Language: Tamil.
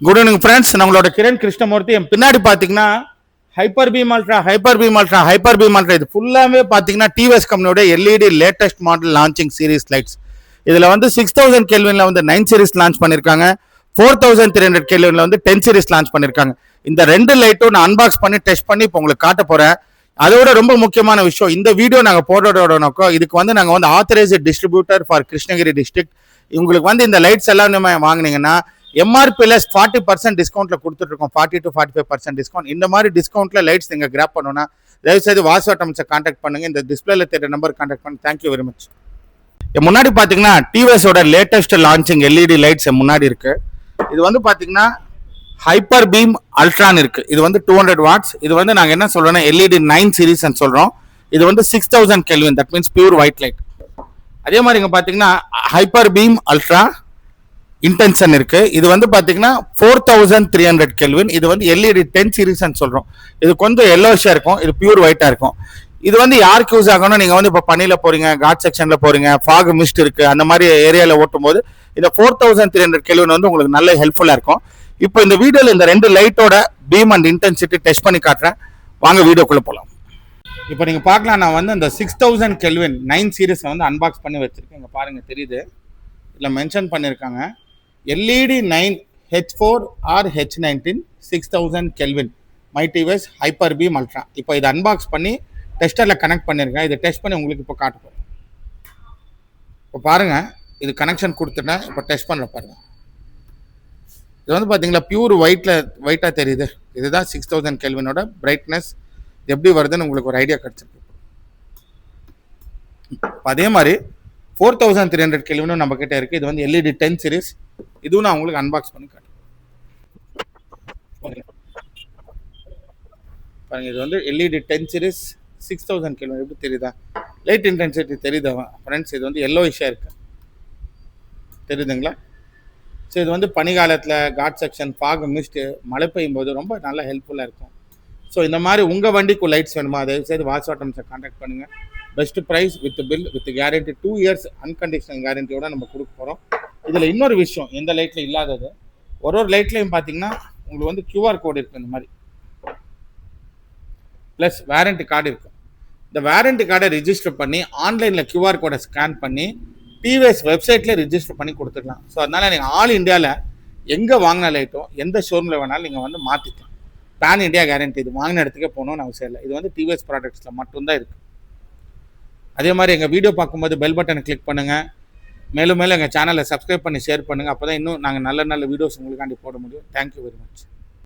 Good evening friends. நம்மளோட கிரண் கிருஷ்ணமூர்த்தி. என் பின்னாடி பார்த்தீங்கன்னா ஹைப்பர் பீம் அல்ட்ரா இது ஃபுல்லாகவே பார்த்தீங்கன்னா டிவிஎஸ் கம்பெனியோட LED latest model launching series lights. இதில் வந்து 6000 கெல்வின்ல வந்து 9 சீரிஸ் லான்ச் பண்ணியிருக்காங்க. 4300 கெல்வின்ல வந்து 10 சீரிஸ் லான்ச் பண்ணியிருக்காங்க. இந்த ரெண்டு லைட்டும் நான் அன்பாக்ஸ் பண்ணி டெஸ்ட் பண்ணி இப்போ உங்களுக்கு காட்ட போகிறேன். அதோட ரொம்ப முக்கியமான விஷயம், இந்த வீடியோ நாங்கள் போடுறதோட நோக்கம், இதுக்கு வந்து நாங்கள் வந்து authorised distributor for Krishnagiri district. உங்களுக்கு வந்து இந்த லைட்ஸ் எல்லாம் நம்ம வாங்கினீங்கன்னா எம்ஆர்பிஎஸ் 40% டிஸ்கவுண்ட்ல கொடுத்துட்டு இருக்கோம். 40 to 45% டிஸ்கவுண்ட். இந்த மாதிரி டிஸ்கவுண்ட்ல லைட்ஸ் நீங்க கிராப் பண்ணணும்னா தயவுசெய்து வாசவட்டம்ஸை கான்டாக்ட் பண்ணுங்க. இந்த டிஸ்பிளேல தெரிய நம்பர் கான்டாக்ட் பண்ணுங்க. Thank you very much. முன்னாடி பாத்தீங்கன்னா டிவிஎஸோட லேட்டஸ்ட் லான்ச்சிங் எல்இடி லைட்ஸ் முன்னாடி இருக்கு. இது வந்து பாத்தீங்கன்னா ஹைப்பர் பீம் அல்ட்ரான் இருக்கு. இது வந்து 200 வாட்ஸ். இது வந்து நாங்க என்ன சொல்றோம்னா எல்இடி 9 சீரிஸ் சொல்றோம். இது வந்து 6000 kelvin, that means pure white light. அதே மாதிரி இங்க பாத்தீங்கன்னா ஹைப்பர் பீம் அல்ட்ரா இன்டென்ஷன் இருக்கு. இது வந்து பாத்தீங்கன்னா 4300 கெல்வின். இது வந்து எல்இடி 10 சீரிஸ் சொல்றோம். இது கொஞ்சம் எல்லோஷா இருக்கும், இது பியூர் ஒயிட்டா இருக்கும். இது வந்து யாருக்கு யூஸ் ஆகணும், நீங்க வந்து இப்போ பனியில போறீங்க, காட் செக்ஷன்ல போறீங்க, ஃபாக் மிஸ்ட் இருக்கு, அந்த மாதிரி ஏரியால ஓட்டும் போது இந்த 4300 கெல்வின் வந்து உங்களுக்கு நல்ல ஹெல்ப்ஃபுல்லா இருக்கும். இப்போ இந்த வீடியோல இந்த ரெண்டு லைட்டோட பீம் அண்ட் இன்டென்சிட்டி டெஸ்ட் பண்ணி காட்டுறேன். வாங்க வீடியோக்குள்ள போலாம். இப்போ நீங்க பார்க்கலாம், நான் வந்து இந்த 6000 கெல்வின் 9 சீரிஸ் வந்து அன்பாக்ஸ் பண்ணி வச்சிருக்கேன். இங்க பாருங்க, தெரியுது, இதுல மென்ஷன் பண்ணிருக்காங்க LED 9 H4 or H19 6000 kelvin my TVS hyper beam ultra. இப்போ இதை அன்பாக்ஸ் பண்ணி டெஸ்டர்ல கனெக்ட் பண்ணிருக்கேன். இதை டெஸ்ட் பண்ணி உங்களுக்கு இப்போ காட்ட போறேன். இப்போ பாருங்க, இது கனெக்ஷன் கொடுத்துட்டேன். இப்போ டெஸ்ட் பண்ண பாருங்க. இது வந்து பாத்தீங்களா பியூர் ஒயிட்டா தெரியுது. இதுதான் 6000 கெல்வினோட பிரைட்னஸ். எப்படி வருதுன்னு உங்களுக்கு ஒரு ஐடியா கிடைச்சிருக்கு. அதே மாதிரி 4300 கெல்வினும் நம்ம கிட்ட இருக்கு. இது வந்து எல்இடி 10 சீரிஸ். இதுவும் நான் உங்களுக்கு அன்பாக்ஸ் பண்ணி காட்டுறேன். பாருங்க, இது வந்து எல்இடி 10 சீரிஸ் 6000 கெல்வின். எப்படி தெரியுதா? லைட் இன்டென்சிட்டி தெரியுதா ஃப்ரெண்ட்ஸ்? இது வந்து எல்லோயிஷா இருக்கு, தெரியுதுங்களா? ஸோ இது வந்து பனிகாலத்தில் காட் செக்ஷன், ஃபாக் மிஸ்ட், மழை பெய்யும் போது ரொம்ப நல்லா ஹெல்ப்ஃபுல்லாக இருக்கும். ஸோ இந்த மாதிரி உங்கள் வண்டிக்கு லைட்ஸ் வேணுமா, தயவுசெய்து வாட்ஸ்அப்ஸை கான்டாக்ட் பண்ணுங்கள். Best price with bill with guarantee, 2 years unconditional கேரண்டியோட நம்ம கொடுக்க போகிறோம். இதில் இன்னொரு விஷயம், எந்த லைட்டில் இல்லாதது, ஒரு லைட்லையும் பார்த்தீங்கன்னா உங்களுக்கு வந்து கியூஆர் கோடு இருக்குது. இந்த மாதிரி ப்ளஸ் வாரண்டி கார்டு இருக்கும். இந்த வாரண்டி கார்டை ரிஜிஸ்டர் பண்ணி ஆன்லைனில் கியூஆர் கோடை ஸ்கேன் பண்ணி டிவிஎஸ் வெப்சைட்லேயே ரிஜிஸ்டர் பண்ணி கொடுத்துக்கலாம். ஸோ அதனால் நீங்கள் ஆல் இண்டியாவில் எங்கே வாங்கின லைட்டோ எந்த ஷோரூமில் வேணாலும் நீங்கள் வந்து மாற்றிக்கலாம். Pan India guarantee. இது வாங்கின இடத்துக்கே போகணும்னு அவசியம் இல்லை. இது வந்து டிவிஎஸ் ப்ராடக்ட்ஸில் மட்டும்தான் இருக்குது. அதே மாதிரி எங்கள் வீடியோ பார்க்கும்போது பெல் பட்டனை கிளிக் பண்ணுங்கள். மேலும் எங்கள் சேனலை சப்ஸ்கிரைப் பண்ணி ஷேர் பண்ணுங்கள். அப்போ தான் இன்னும் நாங்கள் நல்ல நல்ல வீடியோஸ் உங்களுக்காண்டி போட முடியும். Thank you very much.